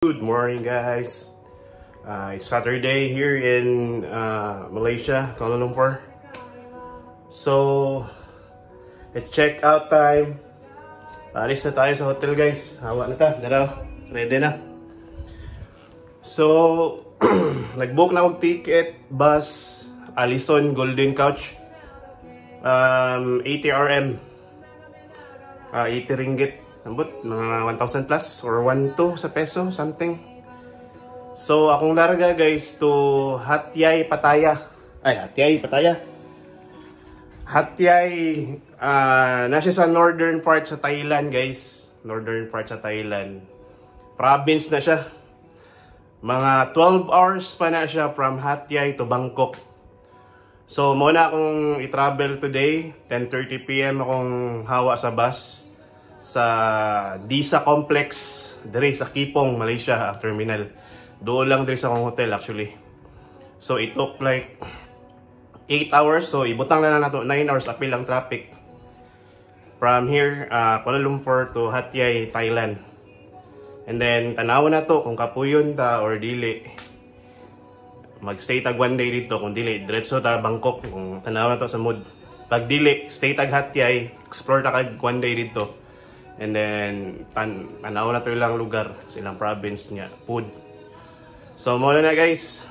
Good morning, guys. It's Saturday here in Malaysia, Kuala Lumpur. So, it's check out time. Alis na tayo sa hotel, guys. Hawa na ta, daraw. Ready na. So, nag-book na akong ticket, bus, Allison Golden Couch. 80 RM. 80 ringgit. Ambot, mga 1,000 plus or 1,200 sa peso, something. So, akong larga, guys, to Hat Yai, Pattaya. Ay, Hat Yai, Pattaya. Hat Yai, nasa sa northern part sa Thailand, guys. Northern part sa Thailand. Province na siya. Mga 12 hours pa na siya from Hat Yai to Bangkok. So, muna akong i-travel today. 10:30 PM akong hawa sa bus sa Disa Complex dire sa Kipong, Malaysia terminal. Doon lang dire sa akong hotel actually. So it took like 8 hours. So ibutang na nato 9 hours apil ang traffic from here Kuala Lumpur to Hat Yai, Thailand. And then tanawon na to kung kapuyon ta or dili. Magstay tag one day dito, kung dili diretso ta Bangkok kung tanawon na to sa mood. Pag dili stay tag Hat Yai, explore ta kag one day dito. And then, tanaw na ito ilang lugar, silang province niya, food. So, muna na guys.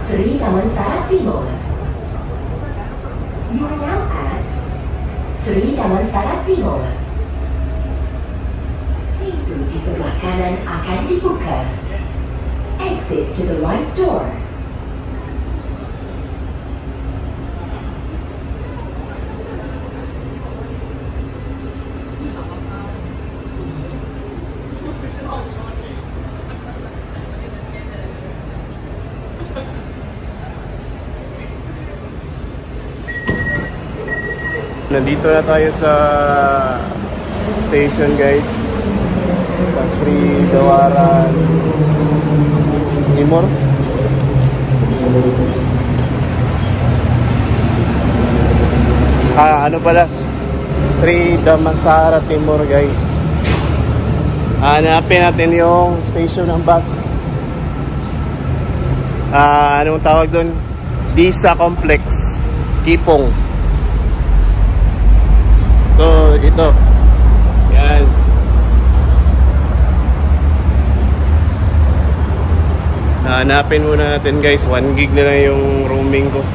Sri Damansara Timur. You are now at Sri Damansara Timur. Pintu di sebelah kanan akan dibuka. Exit to the right door. Nandito na tayo sa station, guys. Sa Sri Dawaran Timur. Ano pala? Sri Damansara Timur, guys. Hanapin natin yung station ng bus. Anong tawag doon? Disa Complex, Kipong. So, ito. Yan. Hanapin muna natin, guys. 1 gig na lang yung roaming ko.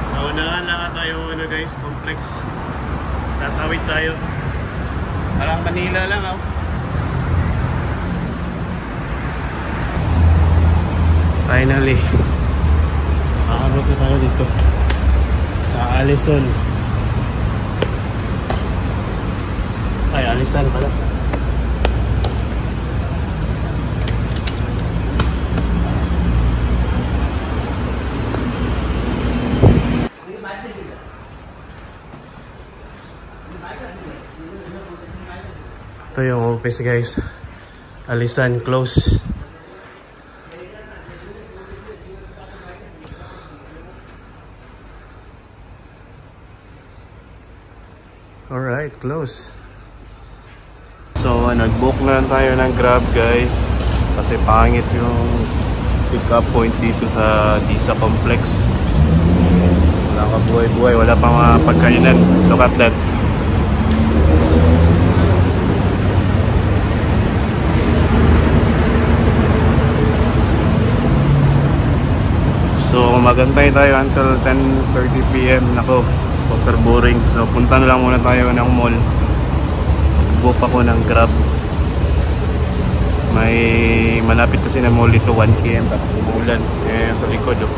Sa unahan lang tayo, guys, complex. Tatawid tayo. Parang Manila lang, oh. Finally, makaabot na tayo dito sa Allison. Ay, Allison pala. Ito yung office, guys. Allison close. Alright, close. So, nag-book na tayo ng Grab, guys. Kasi pangit yung pick-up point dito sa Disa Complex. Wala ka buhay-buhay, wala pang mga pagkainan. Look at that. So, magantay tayo until 10:30 PM. Nako, super boring. So, punta na lang muna tayo ng mall. Book ako ng Grab. May malapit kasi na mall dito, 1 km, tapos umulan. Eh, sa likod, oh.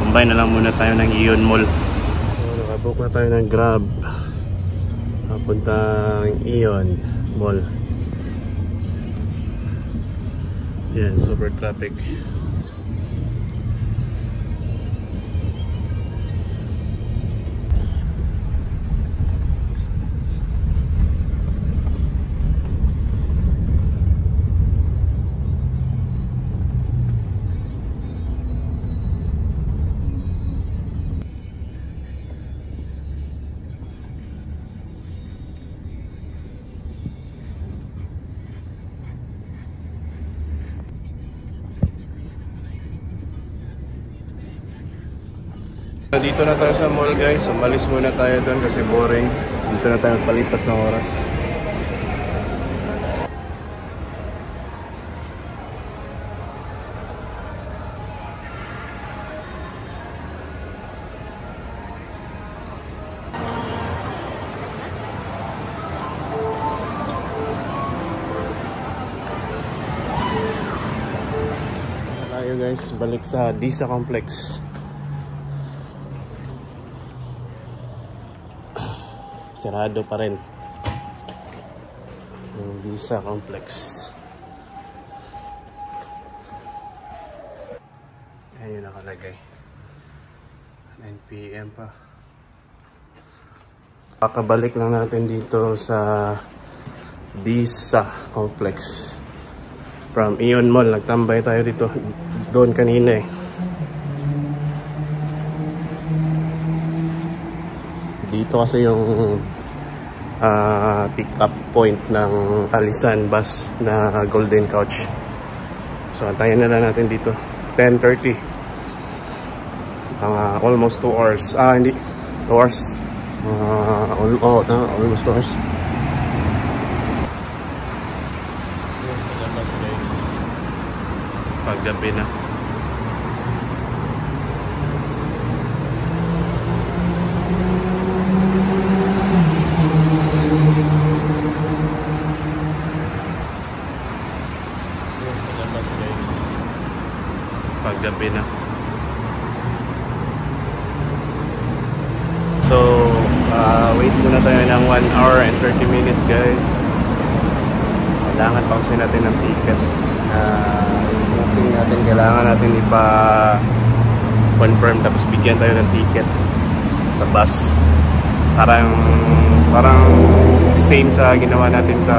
Kumbay na lang muna tayo ng Ion Mall. So, nakabook na tayo ng Grab. Papuntang Ion Mall. Yan, super traffic. Dito na tayo sa mall guys, umalis muna tayo doon kasi boring. Dito na tayo palipas ng oras. Tayo guys, balik sa Disa Complex. Sarado pa rin yung Disa Complex. Ayan yung nakalagay, 9 PM pa. Kakabalik lang natin dito sa Disa Complex from Ion Mall. Nagtambay tayo dito doon kanina eh. Dito kasi yung pick up point ng Alisan bus na Golden Couch. So antayin na lang natin dito 10:30. Almost 2 hours. Hindi 2 hours. Almost 2 hours. Sa labas guys, paggabi na. Paggabi na. So, wait muna tayo ng 1 hour and 30 minutes guys. Kailangan pausin natin ng ticket. Yung booking natin, kailangan natin ipa-confirm tapos bigyan tayo ng ticket sa bus. Parang same sa ginawa natin sa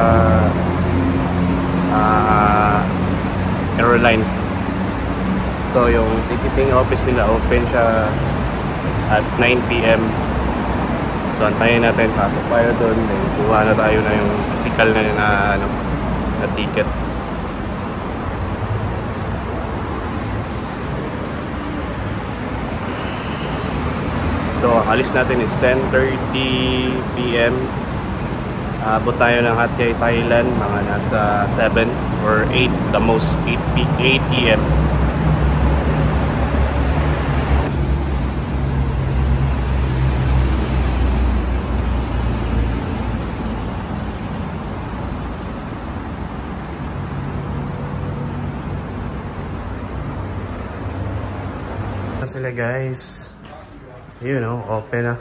airline. So yung ticketing office nila open siya at 9 PM. So antayin natin, pasok tayo doon, then kuha na tayo na yung physical na ticket. So alis natin is 10:30 PM. Abot tayo ng Hat Yai Thailand mga nasa 7 or 8, the most 8 PM. Sila guys, you know, open na.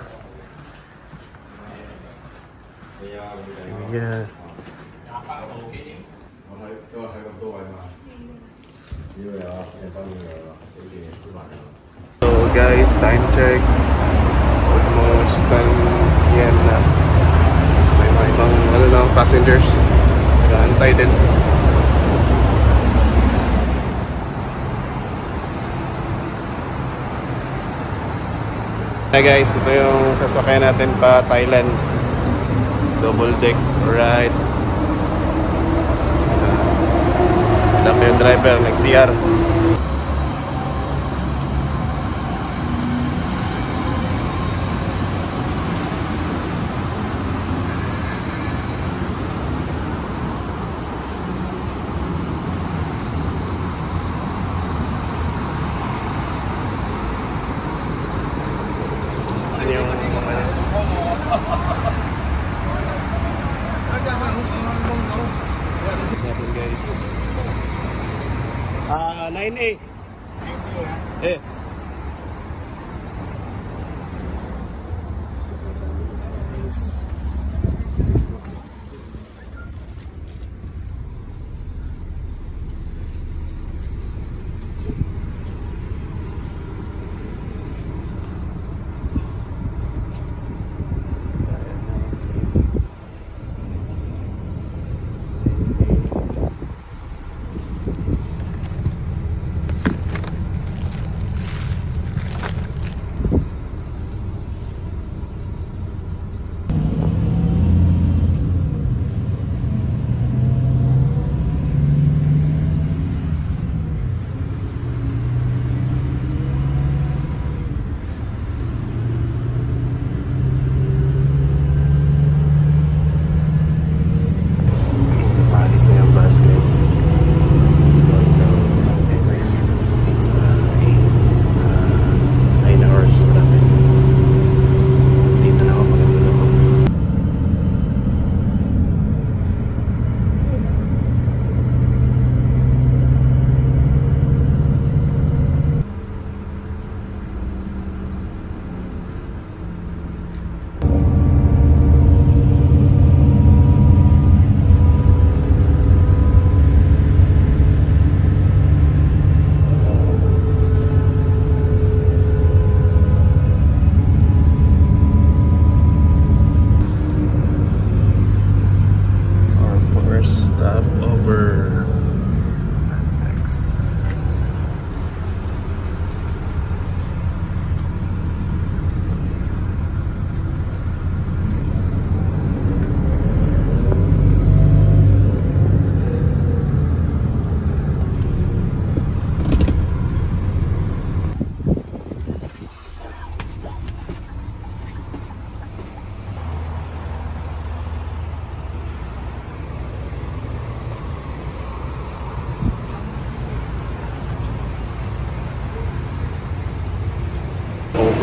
Yeah. So guys, time check, almost 10 PM na. May mga ibang passengers nag-aantay din. Hey guys, ito yung sasakyan natin pa Thailand. Double deck, right? Alam yung driver, nag-CR. Guys. 9A. Eh.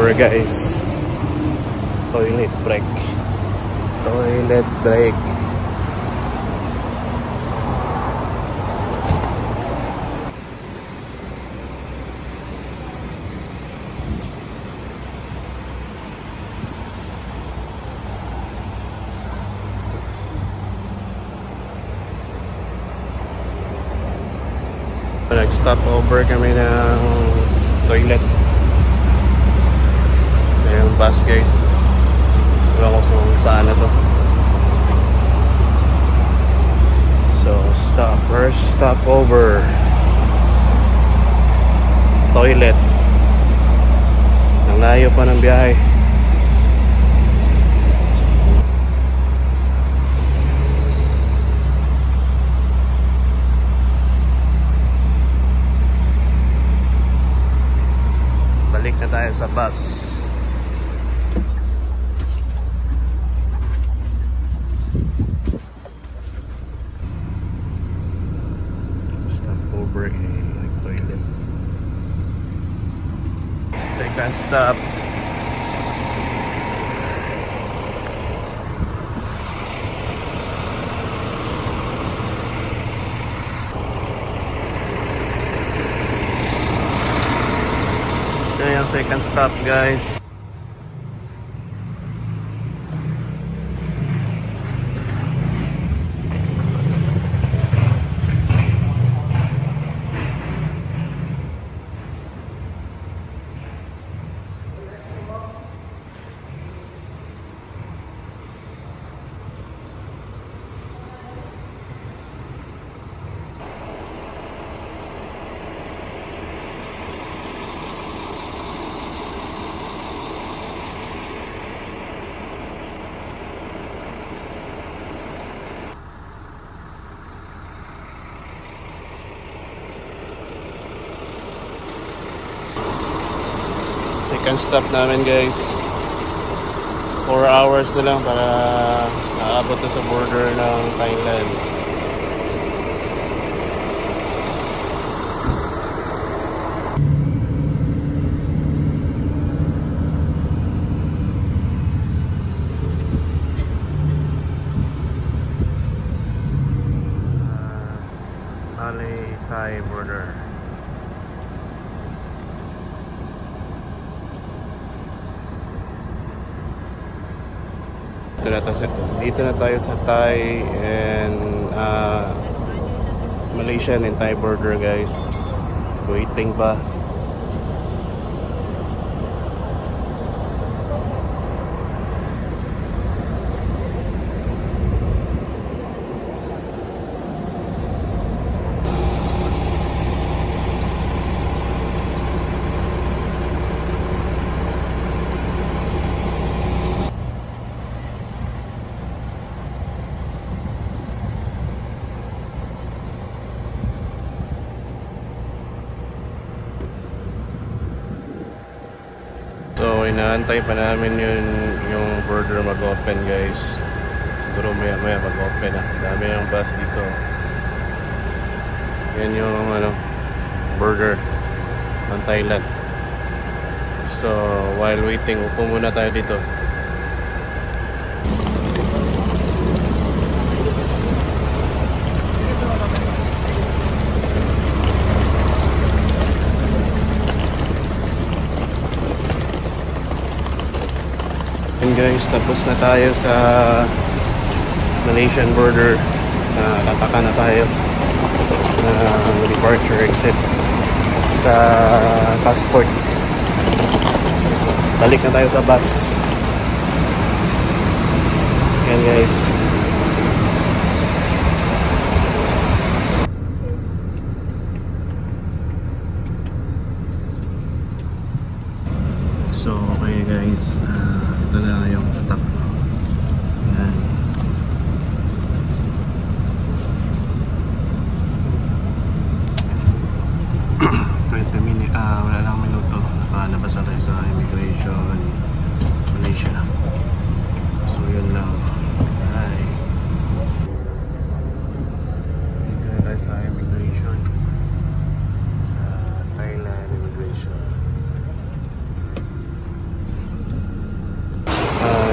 over guys. Toilet break. Toilet break. Nag-stop over kami ng toilet. Yung bus guys. Ewan ko kung saan na to. So first stop over toilet. Ang layo pa ng biyahe. Balik na tayo sa bus. Stop over toilet. Second stop. Ito yung second stop guys. Second stop namin guys. 4 hours na lang para naabot na sa border ng Thailand. Thai border. Dito na tayo sa Thai and Malaysian and Thai border guys. Waiting pa. So inaantay pa namin yung border mag-open guys. Siguro maya mag-open na. Dami ng bus dito. Yan yung border ng Thailand. So while waiting, upo muna tayo dito. And guys, tapos na tayo sa Malaysian border. Tataka na tayo departure exit sa passport. Balik na tayo sa bus. Yan guys. So okay guys, ito na yung stop. Yan. 20 minutes, wala lang minuto. Nakalabas na tayo sa immigration Malaysia. So yun lang. Bye. Dito na tayo sa immigration sa Thailand immigration.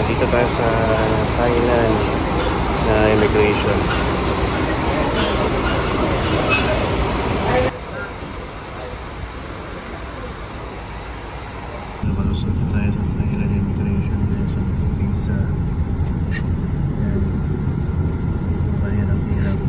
dito tayo sa Thailand na immigration. Malusot na tayo sa Thailand immigration sa visa. Yan. Bayan ang hirap.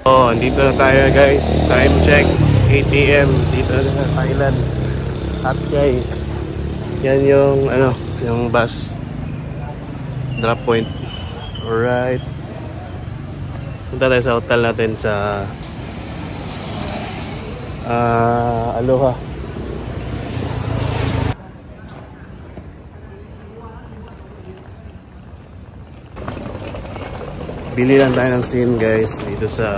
Oh, andito na tayo guys. Time check 8 AM dito na sa Thailand. Hat Yai. Yan yung yung bus drop point. Alright. Punta tayo sa hotel natin sa Aloha. Bili lang tayo ng SIM guys dito sa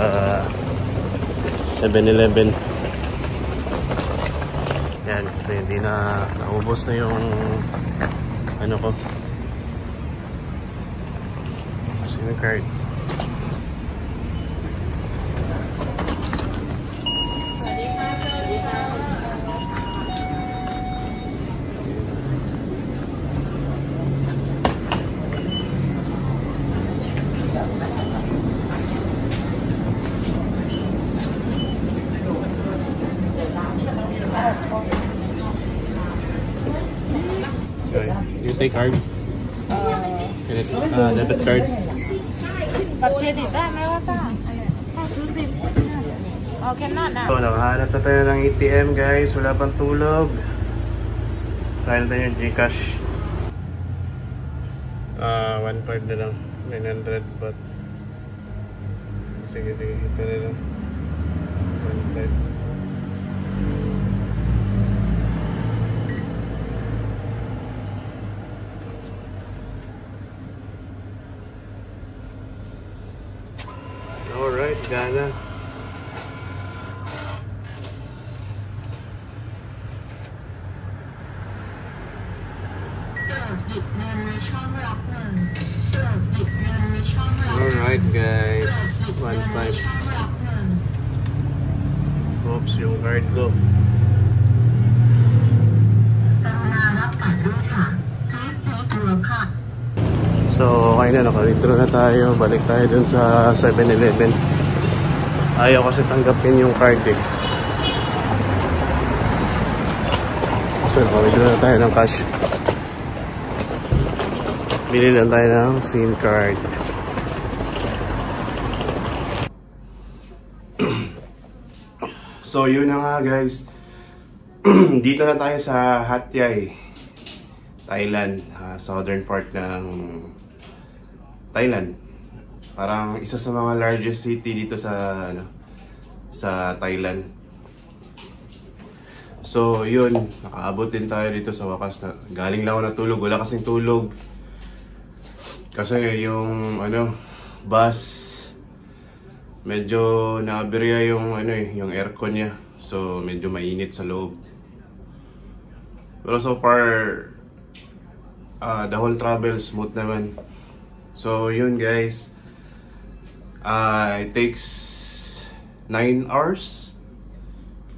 7-Eleven. Yan, kasi hindi na naubos na yung ko SIM card. You take card? Debit card? บัตรเครดิตได้ไหมว่าจ้าถ้าซื้อ10โอเคนั่นนะ So, nakahanap na tayo ng ATM guys. Wala pang tulog. Try natin yung Gcash. 1.5 na lang. 900 baht. Sige, ito na lang. 1.5. Alright, Ghana. Alright guys, 1.5. Oops, yung card ko. So, okay na, naka-withdraw na tayo. Balik tayo dun sa 7-Eleven. Ayaw kasi tanggapin yung card eh. So, naka-withdraw na tayo ng cash. Bili lang tayo ng SIM card. So, yun na nga guys. Dito na tayo sa Hat Yai, Thailand. Southern part ng Thailand. Parang isa sa mga largest city dito sa sa Thailand. So yun, nakaabot din tayo dito sa wakas na. Galing lang ako natulog, wala kasing tulog. Kasi yung bus medyo naaberya yung yung aircon niya. So medyo mainit sa loob. Pero so far the whole travel smooth naman. So yun guys, it takes 9 hours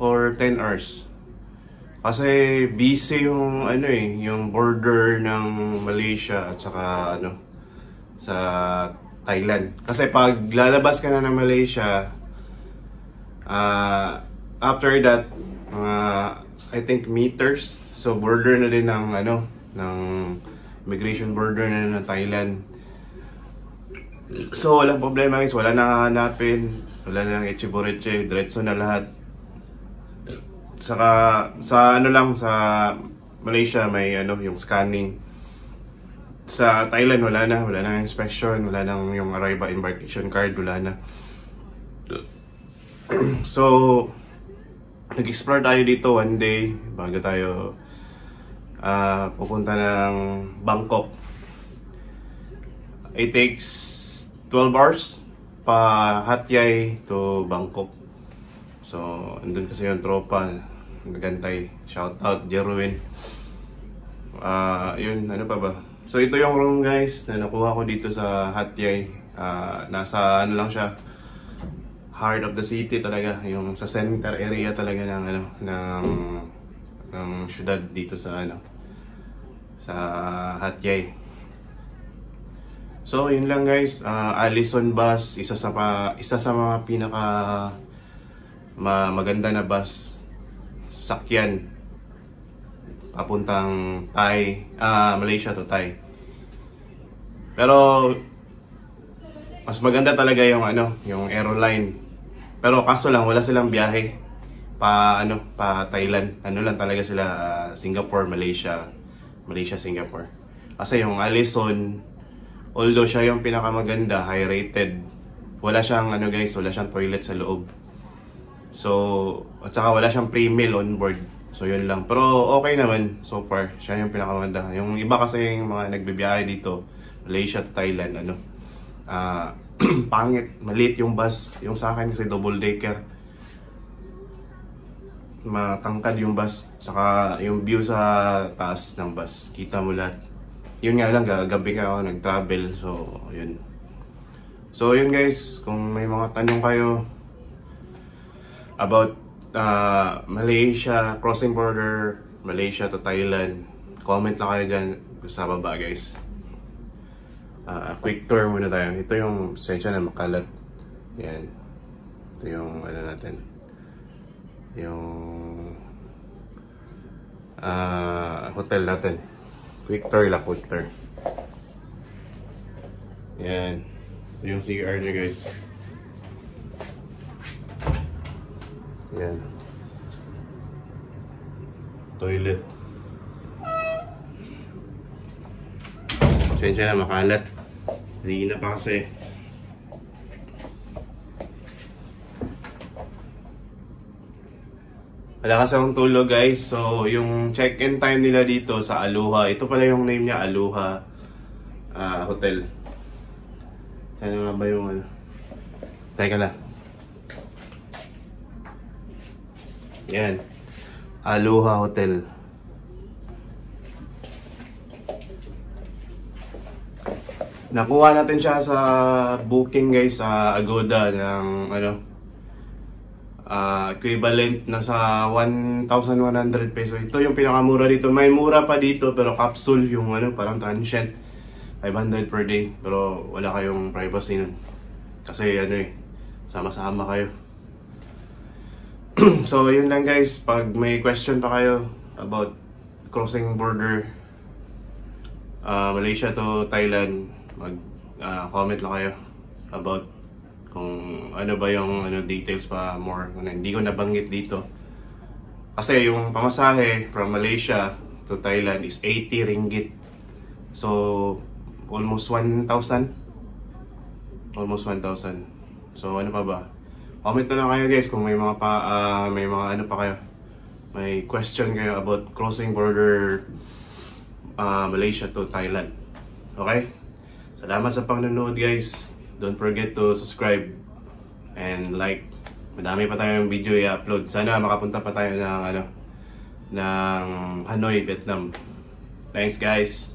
or 10 hours. Kasi busy yung yung border ng Malaysia at saka sa Thailand. Kasi pag lalabas ka na ng Malaysia, after that, I think meters. So border na din ng ng immigration border na ng Thailand. So walang problema guys, wala na hahanapin, wala nang echiboreche, diretso na lahat. Saka sa sa Malaysia may yung scanning. Sa Thailand wala na inspection, wala nang yung arrival embarkation card, wala na. So nag-explore tayo dito one day bago tayo pupunta ng Bangkok. It takes 12 hours pa Hat Yai to Bangkok. So andun kasi yung tropa nagantay. Shout out Jerwin. Yun, ano pa ba? So ito yung room guys na nakuha ko dito sa Hat Yai. Nasa lang siya, heart of the city talaga, yung sa center area talaga ng syudad dito sa sa Hat Yai. So yun lang guys, Allison bus, isa sa mga pinaka maganda na bus sakyan papuntang Malaysia to Thai. Pero mas maganda talaga yung yung aeroline. Pero kaso lang wala silang biyahe pa Thailand. Lang talaga sila, Singapore, Malaysia, Singapore. Kasi yung Allison, although siya yung pinakamaganda, high rated, wala siyang guys, wala siyang toilet sa loob. So at saka wala siyang pre-meal on board. So yun lang. Pero okay naman so far. Siya yung pinakamaganda. Yung iba kasi yung mga nagbibiyahe dito, Malaysia to Thailand, pangit, maliit yung bus. Yung sa akin kasi double decker, matangkad yung bus. Saka yung view sa taas ng bus, kita mo lahat. Yun nga lang, gabi ka ako nag-travel. So yun guys, kung may mga tanong kayo about Malaysia, crossing border Malaysia to Thailand, comment lang kayo dyan sa baba guys. Quick tour muna tayo. Ito yung sensya na makalat. Yan. Ito yung natin. Yung hotel natin. Quick tour lang, quick tour. Yan. Ito yung CR niya guys. Yan. Toilet. Sensya na makalat. Hindi na pa kasi. Wala kasi akong tulog guys. So yung check-in time nila dito sa Aloha, ito pala yung name niya, Aloha Hotel. Saan nga ba yung Teka lang. Yan, Aloha Hotel. Nakuha natin siya sa booking guys sa Agoda ng equivalent na sa 1,100 pesos. Ito yung pinakamura dito. May mura pa dito pero capsule yung parang transient, 500 per day. Pero wala kayong privacy nun. Kasi sama-sama kayo. So yun lang guys, pag may question pa kayo about crossing border Malaysia to Thailand, mag-comment lang kayo about kung ano ba yung details pa more. Hindi ko nabanggit dito. Kasi yung pamasahe from Malaysia to Thailand is 80 ringgit. So almost 1,000. Almost 1,000. So ano pa ba? Comment na lang kayo guys kung may mga pa kayo. May question kayo about crossing border Malaysia to Thailand. Okay? Salamat sa panonood guys. Don't forget to subscribe and like. Madami pa tayong video i-upload. Sana makapunta pa tayo ng Hanoi, Vietnam. Thanks guys.